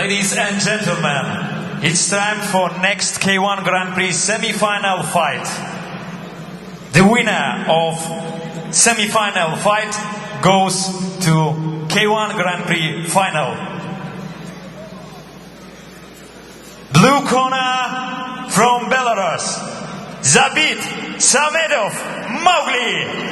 Ladies and gentlemen, it's time for next K1 Grand Prix semi-final fight. The winner of semi-final fight goes to K1 Grand Prix final. Blue corner from Belarus, Zabit, Samedeov, Mowgli.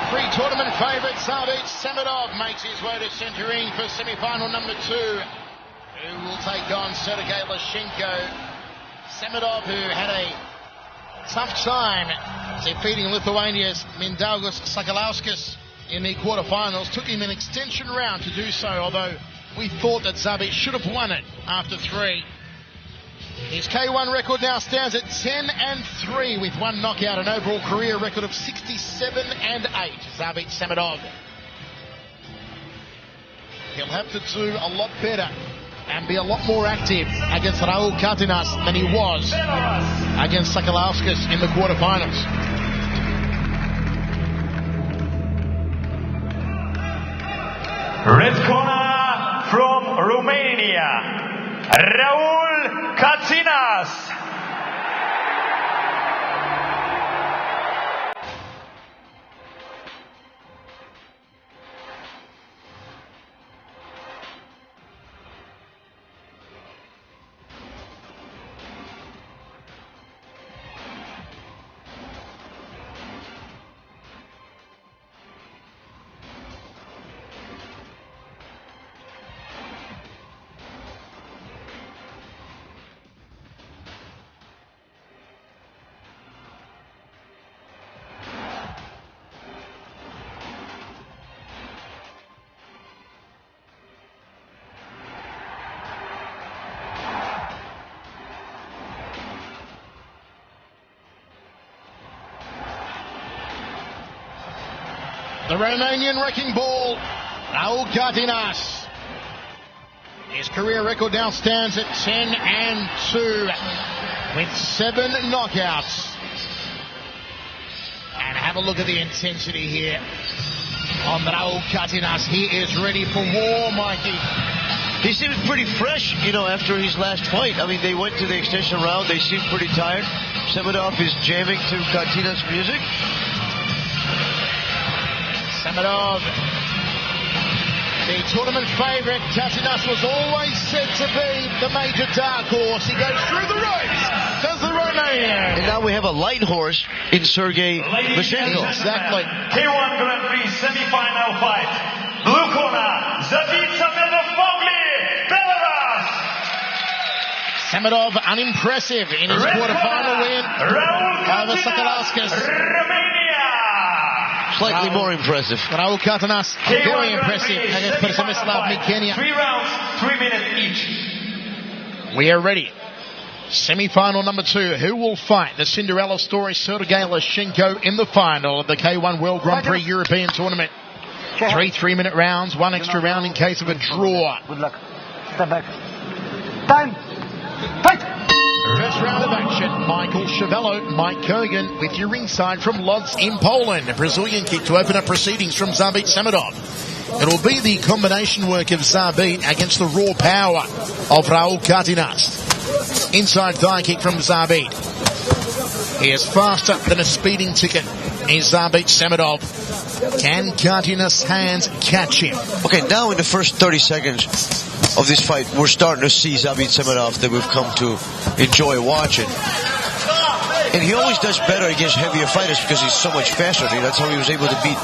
Pre-tournament favourite Zabit Samedeov makes his way to centering for semi-final number 2, who will take on Sergei Lashenko. Samedeov, who had a tough time defeating Lithuania's Mindaugas Sakalauskas in the quarterfinals, took him an extension round to do so, although we thought that Zabit should have won it after 3. His K1 record now stands at 10-3 with 1 knockout, an overall career record of 67-8. Zabit Samedeov. He'll have to do a lot better and be a lot more active against Raul Catinas than he was against Sakalauskas in the quarterfinals. Red corner from Romania, Raul Catinas. The Romanian wrecking ball, Raul Catinas. His career record now stands at 10-2 with 7 knockouts. And have a look at the intensity here on Raul Catinas. He is ready for war, Mikey. He seems pretty fresh, after his last fight. I mean, they went to the extension round. They seemed pretty tired. Samedeov is jamming to Catinas' music. Samedeov, the tournament favourite. Catinas was always said to be the major dark horse. He goes through the ropes, does the Romanian. And now we have a light horse in Sergei Lashenko. Exactly. K1 Grand Prix semi-final fight. Blue corner, Zabit Samedeov, Mowgli, Belarus. Samedeov unimpressive in his quarterfinal win over Sakalauskas. Romania. Slightly more impressive. Raul Catinas, very impressive against Przemysław Mikenia. 3 rounds, 3 minutes each. We are ready. Semi-final number 2. Who will fight the Cinderella story Sergei Lashenko in the final of the K1 World Grand Prix European Tournament? 3 3-minute rounds, 1 extra round in case of a draw. Good luck. Step back. Time. Fight! First round of action, Michael Chevello, Mike Kogan with you ringside from Lodz in Poland. A Brazilian kick to open up proceedings from Zabit Samedeov. It will be the combination work of Zabit against the raw power of Raul Catinas. Inside thigh kick from Zabit. He is faster than a speeding ticket. Is Zabit Samedeov. Can Catinas' hands catch him? Okay, now in the first 30 seconds of this fight, we're starting to see Zabit Samedeov that we've come to enjoy watching. And he always does better against heavier fighters because he's so much faster. That's how he was able to beat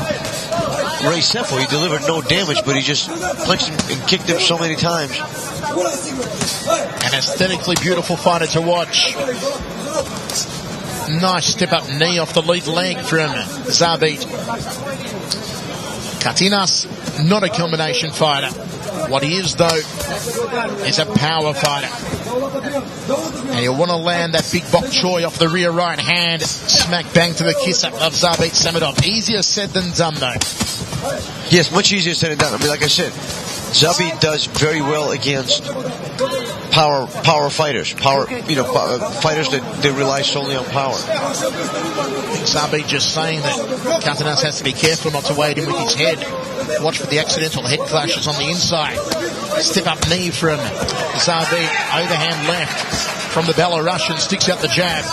Ray Sefo. He delivered no damage, but he just punched him and kicked him so many times. An aesthetically beautiful fighter to watch. Nice step-up knee off the lead leg from Zabit. Catinas, not a combination fighter. What he is, though, is a power fighter. And he'll want to land that big bok choy off the rear right hand, smack bang to the kiss-up of Zabit Samedeov. Easier said than done, though. Yes, much easier said than done. I mean, like I said, Zabit does very well against power fighters. Fighters that they rely solely on power. Zabit just saying that Catinas has to be careful not to wade in with his head. Watch for the accidental head clashes on the inside. Step up knee from Zabit. Overhand left from the Belarusian. Sticks out the jab.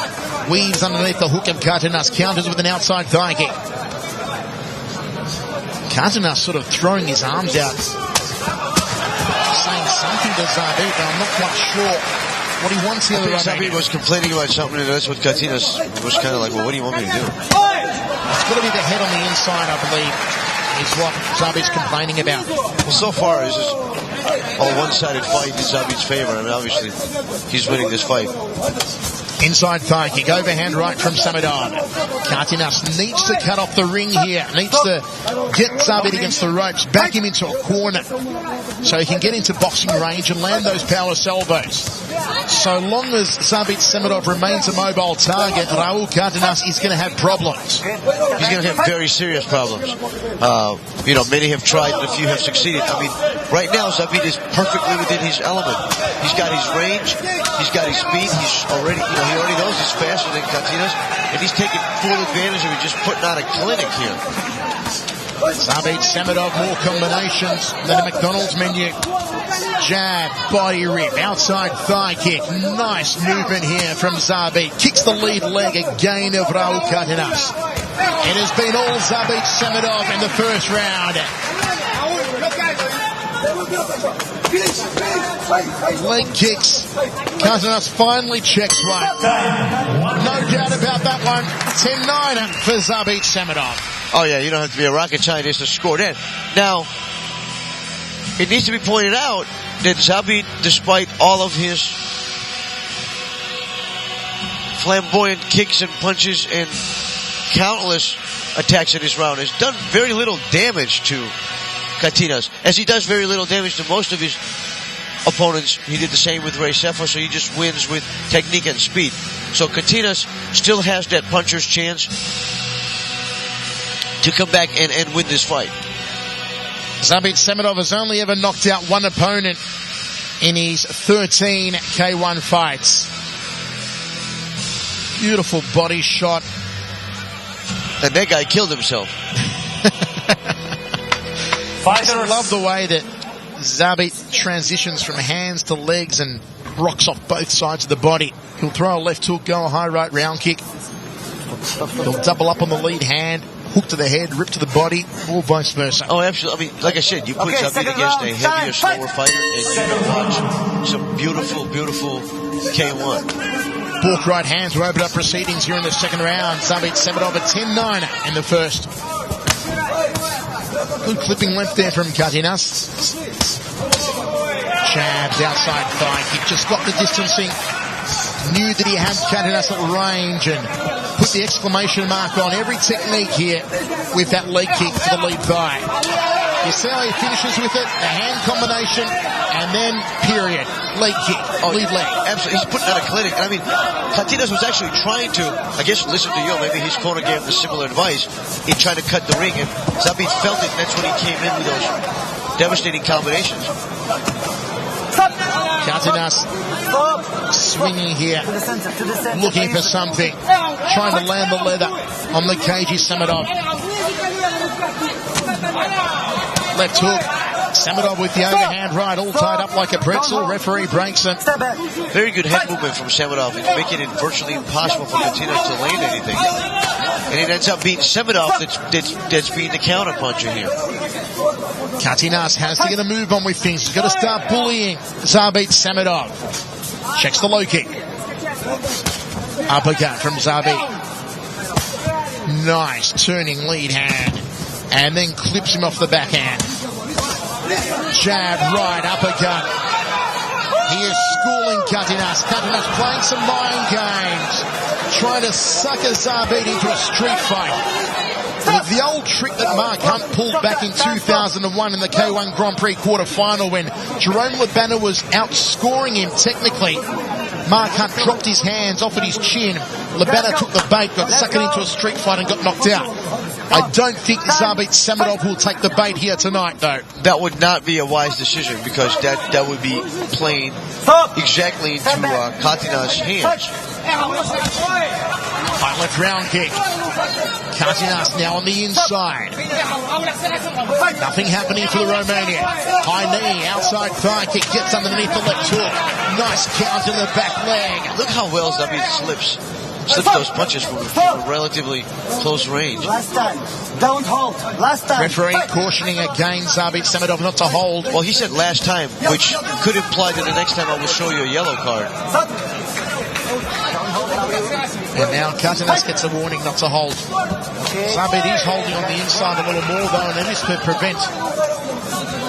Weaves underneath the hook of Catinas. Counters with an outside thigh kick. Catinas sort of throwing his arms out, saying something to Zabit, but I'm not quite sure what he wants here. Zabit was complaining about something, and that's what Catinas was kind of like, well, what do you want me to do? It's got to be the head on the inside, I believe, is what Zabit's complaining about. Well, so far, it's just a one-sided fight in Zabit's favor. I mean, obviously, he's winning this fight. Inside thigh kick, overhand right from Samedeov. Catinas needs to cut off the ring here. Needs to get Zabit against the ropes, back him into a corner so he can get into boxing range and land those powerless elbows. So long as Zabit Samedeov remains a mobile target, Raul Catinas is going to have problems. He's going to have very serious problems. Many have tried and a few have succeeded. I mean, right now Zabit is perfectly within his element. He's got his range, he's got his speed, he already knows he's faster than Catinas, and he's taking full advantage of it, just putting on a clinic here. Zabit Samedeov, more combinations than a McDonald's menu. Jab, body rip, outside thigh kick. Nice movement here from Zabit. Kicks the lead leg again of Raul Catinas. It has been all Zabit Samedeov in the first round. Leg kicks. Catinas finally checks one. No doubt about that one. 10-9 for Zabit Samedeov. Oh yeah, you don't have to be a rocket scientist to score that. Now, it needs to be pointed out that Zabit, despite all of his flamboyant kicks and punches and countless attacks in this round, has done very little damage to Catinas, as he does very little damage to most of his opponents. He did the same with Ray Sefa, so he just wins with technique and speed. So Catinas still has that puncher's chance to come back and win this fight. Zabit Samedeov has only ever knocked out one opponent in his 13 K1 fights. Beautiful body shot. And that guy killed himself. I love the way that Zabit transitions from hands to legs and rocks off both sides of the body. He'll throw a left hook, go a high right round kick. He'll double up on the lead hand, hook to the head, rip to the body, or vice versa. Oh, absolutely. I mean, like I said, you put Zabit against a heavier, slower fighter, and you can watch some beautiful, beautiful K1. Balk right hands will open up proceedings here in the second round. Zabit Samedeov a 10-9 in the first. Good clipping left there from Catinas. Jabs outside thigh kick, just got the distancing. Knew that he had Catinas at range and put the exclamation mark on every technique here with that leg kick to the lead thigh. You see how he finishes with it? A hand combination and then period. Leg kick, lead leg. Absolutely. He's putting out a clinic. I mean, Catinas was actually trying to, I guess, listen to you. Maybe his corner gave him similar advice in trying to cut the ring, and Zabit felt it, and that's when he came in with those devastating combinations. Catinas swinging here, looking for something, trying to land the leather on the cagey Samedeov. Left hook, Samedeov with the overhand right, all tied up like a pretzel. Referee breaks it. Very good head movement from Samedeov. It's making it virtually impossible for Catinas to land anything. And it ends up being Samedeov that's being the counter puncher here. Catinas has to get a move on with things. He's got to start bullying Zabit Samedeov. Checks the low kick. Uppercut from Zabit. Nice turning lead hand. And then clips him off the backhand. Jab right, uppercut. He is schooling Catinas. Catinas playing some mind games. Trying to sucker Zabit into a street fight. With the old trick that Mark Hunt pulled back in 2001 in the K1 Grand Prix quarterfinal when Jerome Labana was outscoring him technically. Mark Hunt dropped his hands, offered his chin. Labana took the bait, got sucked into a street fight and got knocked out. I don't think Zabit Samedeov will take the bait here tonight, though. That would not be a wise decision because that would be playing exactly into Catinas' hands. High left round kick. Catinas now on the inside. Nothing happening for the Romanian. High knee, outside thigh kick, gets underneath the left hook. Nice count in the back leg. Look how well Zabit slips those punches from a relatively close range. Last time. Don't hold. Last time. Referee cautioning again Zabit Samedeov not to hold. Well, he said last time, which could imply that the next time I will show you a yellow card. And now Catinas gets a warning not to hold. Zabit is holding on the inside a little more though, and it is to prevent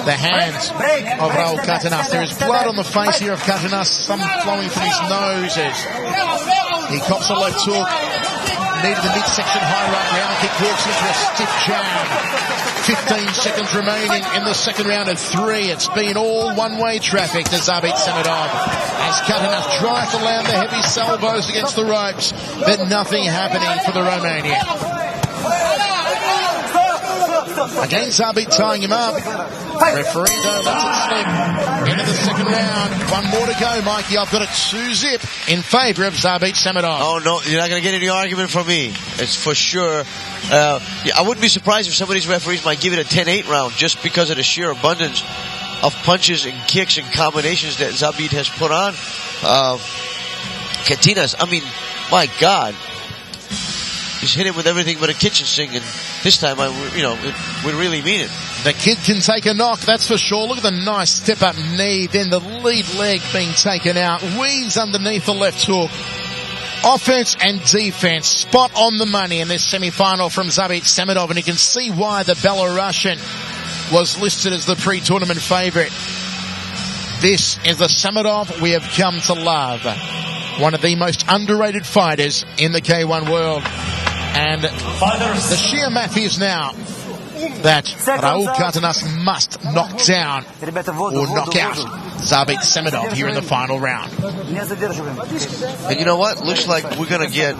the hands of Raul Catinas. There is blood on the face here of Catinas, some flowing from his nose as he cops a left hook. Needed the midsection high right round kick, walks into a stiff jab. 15 seconds remaining in the second round of 3. It's been all one-way traffic to Zabit Samedeov as Catinas tries to land the heavy salvos against the ropes, but nothing happening for the Romanian. Again, Zabit tying him up. Referee though lets it slip into the second round. One more to go, Mikey. I've got a 2-zip in favour of Zabit Samedeov. Oh no, you're not going to get any argument from me. It's for sure. I wouldn't be surprised if some of these referees might give it a 10-8 round just because of the sheer abundance of punches and kicks and combinations that Zabit has put on Catinas. I mean, my God. He's hit him with everything but a kitchen sink, and this time, we really mean it. The kid can take a knock, that's for sure. Look at the nice step-up knee, then the lead leg being taken out. Weaves underneath the left hook. Offense and defense, spot on the money in this semi-final from Zabit Samedeov, and you can see why the Belarusian was listed as the pre-tournament favourite. This is the Samedeov we have come to love. One of the most underrated fighters in the K1 world. And the sheer math is now that Raul Catinas must knock down or knock out Zabit Samedeov here in the final round. And you know what? Looks like we're going to get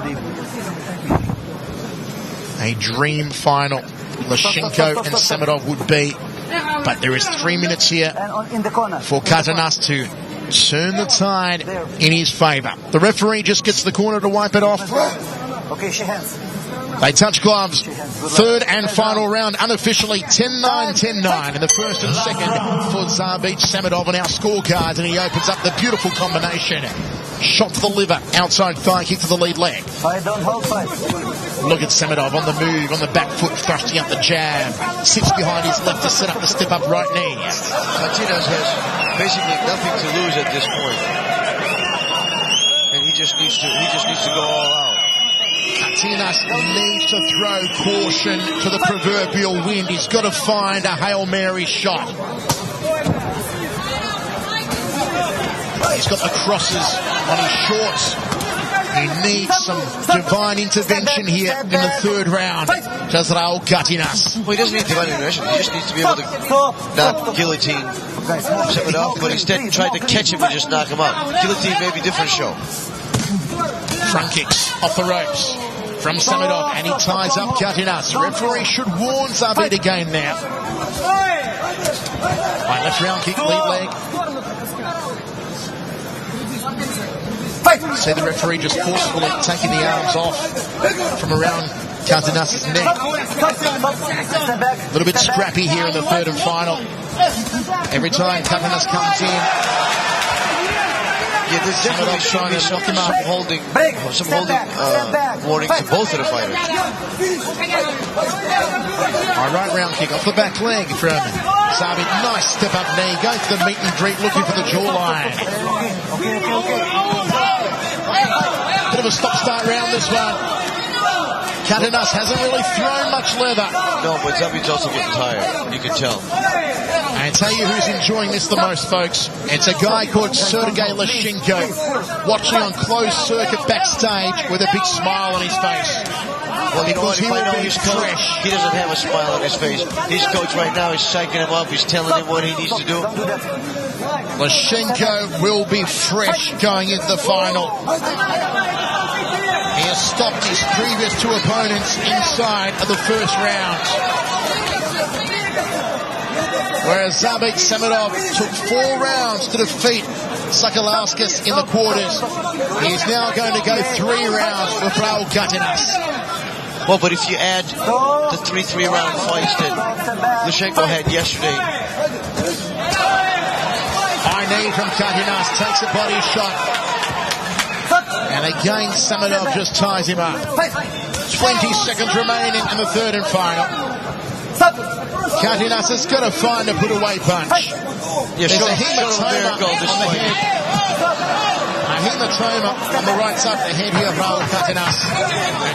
a dream final. Lashenko and Samedeov would be. But there is 3 minutes here for Catinas to turn the tide in his favour. The referee just gets the corner to wipe it off. Okay, shake hands. They touch gloves. Third and final round, unofficially 10-9, 10-9 in the first and second for Zabit Samedeov on our scorecards, and he opens up the beautiful combination. Shot to the liver, outside thigh kick to the lead leg. Look at Samedeov on the move, on the back foot, thrusting up the jab. Sits behind his left to set up the step-up right knee. Catinas has basically nothing to lose at this point, and he just needs to go all out. Catinas needs to throw caution to the proverbial wind. He's got to find a Hail Mary shot. He's got the crosses on his shorts. He needs some divine intervention here in the third round. Does Raul Catinas? Well, he doesn't need divine intervention. He just needs to be able to not guillotine Samedeov, but instead try to catch him and just knock him out. Guillotine may be a different show. Front kicks off the ropes from Samedeov, and he ties up Catinas. Referee should warn Zabit again now. Right, left round kick, lead leg. See the referee just forcefully taking the arms off from around Catinas' neck. A little bit scrappy here in the third and final. Every time Catinas comes in, yeah, there's definitely should be some holding warning to both of the fighters. Right round kick off the back leg from Zabit. Nice step up knee. Goes to the meet and greet, looking for the jawline. Bit of a stop-start round this one. Catinas hasn't really thrown much leather. No, but Zabit's also getting tired. You can tell. And tell you who's enjoying this the most, folks. It's a guy called Sergei Lashenko, watching on closed circuit backstage with a big smile on his face. Well, you know what? If I know his coach, he doesn't have a smile on his face. His coach right now is psyching him up. He's telling him what he needs to do. Lashenko will be fresh going into the final. He has stopped his previous two opponents inside of the first round. Whereas Zabit Samedeov took 4 rounds to defeat Sakalauskas in the quarters. He's now going to go 3 rounds with Raul Catinas. Well, but if you add the 3 3-round fights that Lushenko had yesterday. High knee from Catinas, takes a body shot. And again, Samedeov just ties him up. 20 seconds remaining in the third and final. Catinas has got to find a put-away punch. Yeah, There's a hematoma on the head. A hematoma on the right side of the head here of Raul Catinas.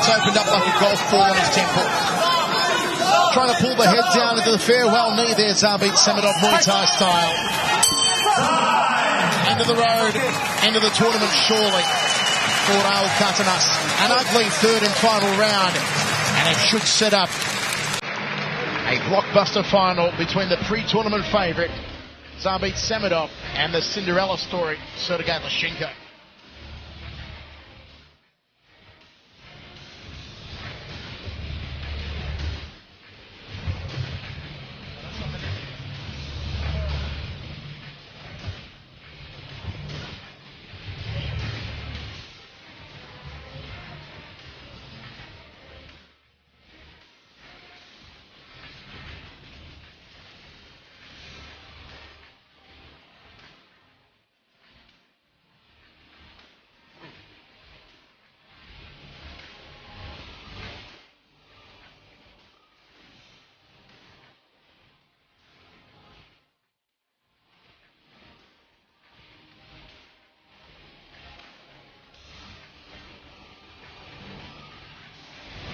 It's opened up like a golf ball on his temple. Trying to pull the head down into the farewell knee there, Zabit Samedeov, Muay Thai style. End of the road, end of the tournament surely for Raul Catinas. An ugly third and final round, and it should set up a blockbuster final between the pre-tournament favourite Zabit Samedeov and the Cinderella story Sergei Lushenko.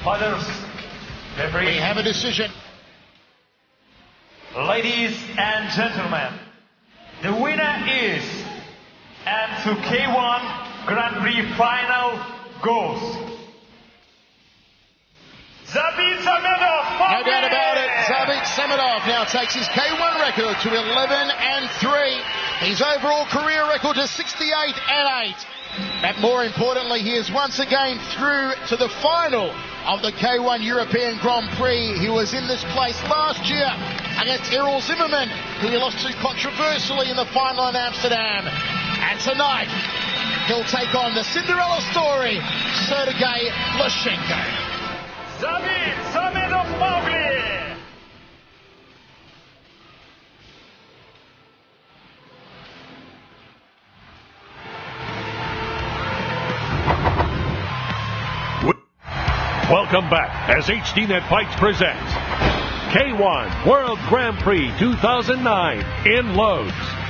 Fighters, We have a decision. Ladies and gentlemen, the winner is, and to K1 Grand Prix final goes Zabit Samedeov. No doubt about it. Zabit Samedeov now takes his K1 record to 11-3. His overall career record is 68-8. But more importantly, he is once again through to the final of the K1 European Grand Prix. He was in this place last year against Errol Zimmerman, who he lost to controversially in the final in Amsterdam. And tonight, he'll take on the Cinderella story, Sergei Lushenko. Zabit Samedeov Mowgli. Welcome back as HDNet Fights presents K1 World Grand Prix 2009 in Lodz.